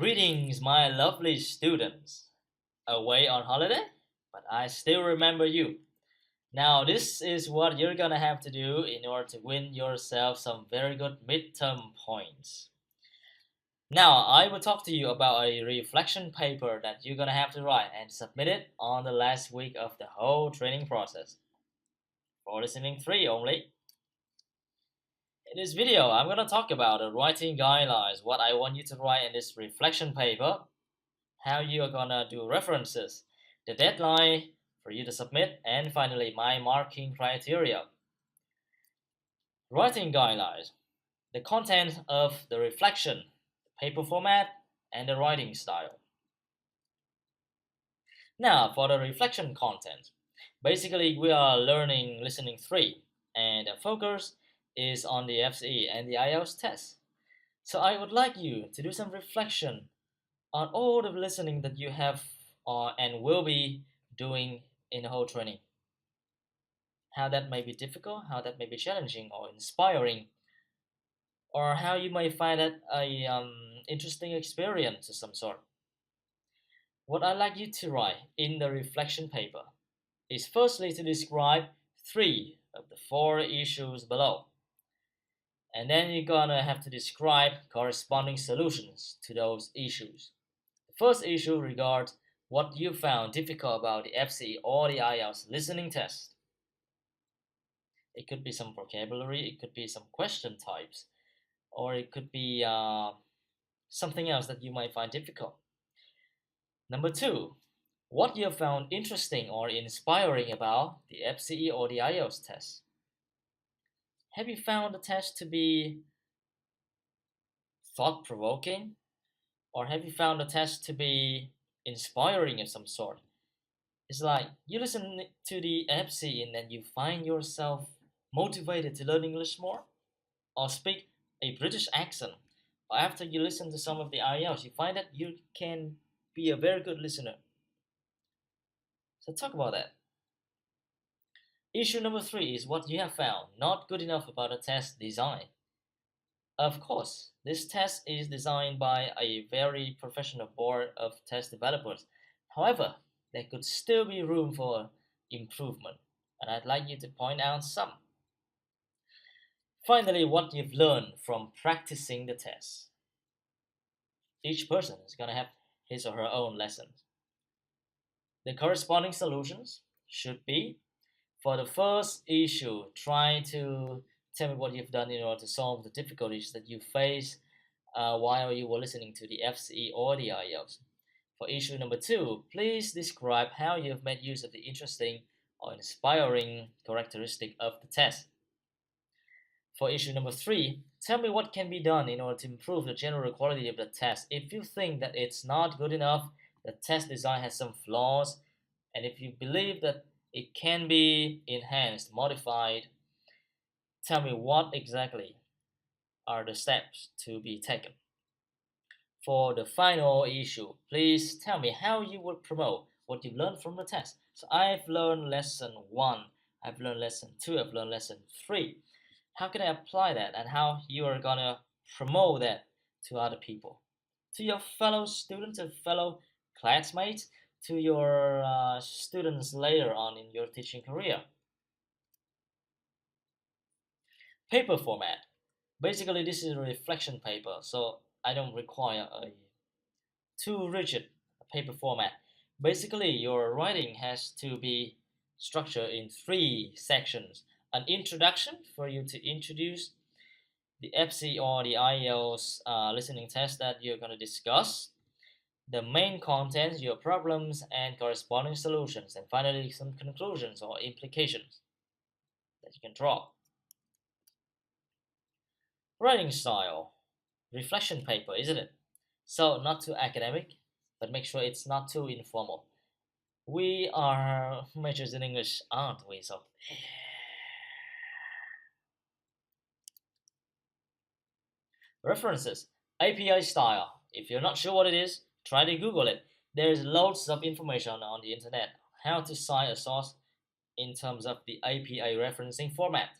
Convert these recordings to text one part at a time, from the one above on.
Greetings, my lovely students. Away on holiday, but I still remember you. Now, this is what you're gonna have to do in order to win yourself some very good midterm points. Now, I will talk to you about a reflection paper that you're gonna have to write and submit it on the last week of the whole training process. For listening 3 only. In this video, I'm gonna talk about the writing guidelines, what I want you to write in this reflection paper, how you are gonna do references, the deadline for you to submit, and finally my marking criteria. Writing guidelines, the content of the reflection, the paper format, and the writing style. Now for the reflection content, basically we are learning listening 3 and the focus is on the FCE and the IELTS test. So I would like you to do some reflection on all the listening that you have and will be doing in the whole training. How that may be difficult, how that may be challenging or inspiring, or how you may find it a interesting experience of some sort. What I'd like you to write in the reflection paper is firstly to describe 3 of the 4 issues below. And then you're gonna have to describe corresponding solutions to those issues. The first issue regards what you found difficult about the FCE or the IELTS listening test. It could be some vocabulary, it could be some question types, or it could be something else that you might find difficult. Number 2, what you found interesting or inspiring about the FCE or the IELTS test. Have you found the test to be thought-provoking? Or have you found the test to be inspiring of some sort? It's like you listen to the FCE and then you find yourself motivated to learn English more or speak a British accent. Or after you listen to some of the IELTS, you find that you can be a very good listener. So talk about that. Issue number 3 is what you have found not good enough about the test design. Of course, this test is designed by a very professional board of test developers. However, there could still be room for improvement, and I'd like you to point out some. Finally, what you've learned from practicing the test. Each person is going to have his or her own lessons. The corresponding solutions should be, for the first issue, try to tell me what you've done in order to solve the difficulties that you face while you were listening to the FCE or the IELTS. For issue number 2, please describe how you have made use of the interesting or inspiring characteristic of the test. For issue number 3, tell me what can be done in order to improve the general quality of the test. If you think that it's not good enough, the test design has some flaws, and if you believe that it can be enhanced, modified, tell me what exactly are the steps to be taken. For the final issue, please tell me how you would promote what you've learned from the test. So I've learned lesson 1, I've learned lesson 2, I've learned lesson 3. How can I apply that and how you are gonna promote that to other people? To your fellow students and fellow classmates, to your students later on in your teaching career. Paper format. Basically, this is a reflection paper, so I don't require a too rigid paper format. Basically, your writing has to be structured in 3 sections. An introduction for you to introduce the FCE or the IELTS listening test that you're going to discuss, the main contents, your problems and corresponding solutions, and finally some conclusions or implications that you can draw. Writing style, reflection paper, isn't it? So not too academic, but make sure it's not too informal. We are majors in English, aren't we? So references, API style. If you're not sure what it is, try to Google it. There's loads of information on the internet how to cite a source in terms of the API referencing format.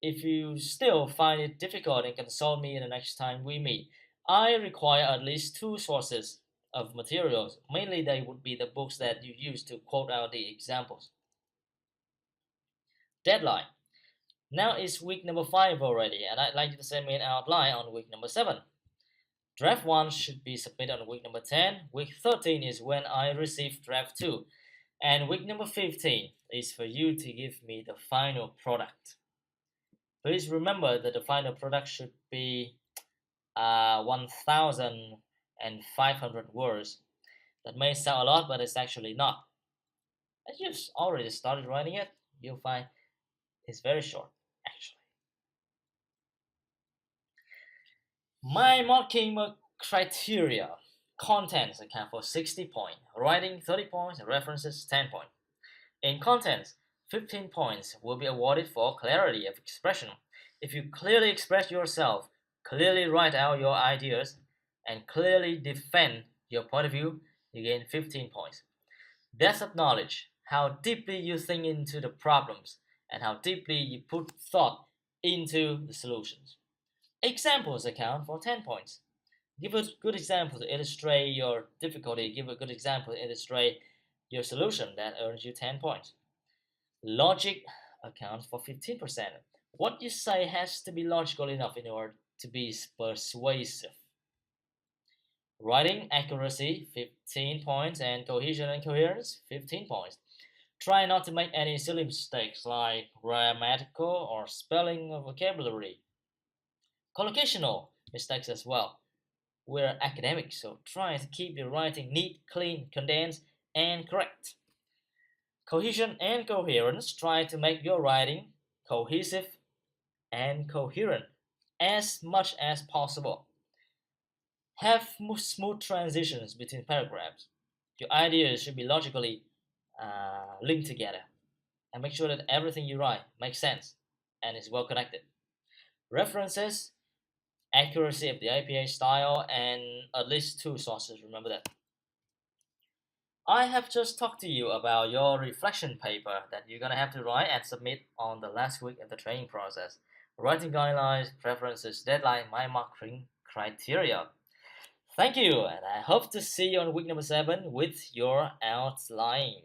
If you still find it difficult and consult me the next time we meet, I require at least two sources of materials. Mainly, they would be the books that you use to quote out the examples. Deadline. Now it's week number 5 already, and I'd like you to send me an outline on week number 7. Draft 1 should be submitted on week number 10. Week 13 is when I receive draft 2. And week number 15 is for you to give me the final product. Please remember that the final product should be 1,500 words. That may sound a lot, but it's actually not. As you've already started writing it, you'll find it's very short, actually. My marking criteria: contents account for 60 points, writing 30 points, and references 10 points. In contents, 15 points will be awarded for clarity of expression. If you clearly express yourself, clearly write out your ideas, and clearly defend your point of view, you gain 15 points. Depth of knowledge: how deeply you think into the problems and how deeply you put thought into the solutions. Examples account for 10 points. Give a good example to illustrate your difficulty. Give a good example to illustrate your solution. That earns you 10 points. Logic accounts for 15%. What you say has to be logical enough in order to be persuasive. Writing accuracy, 15 points, and cohesion and coherence, 15 points. Try not to make any silly mistakes like grammatical or spelling or vocabulary. Collocational mistakes as well. We're academics, so try to keep your writing neat, clean, condensed, and correct. Cohesion and coherence: try to make your writing cohesive and coherent as much as possible. Have smooth transitions between paragraphs. Your ideas should be logically linked together, and make sure that everything you write makes sense and is well connected. References: accuracy of the APA style, and at least two sources. Remember that. I have just talked to you about your reflection paper that you're gonna have to write and submit on the last week of the training process. Writing guidelines, preferences, deadline, my marking criteria. Thank you, and I hope to see you on week number 7 with your outline.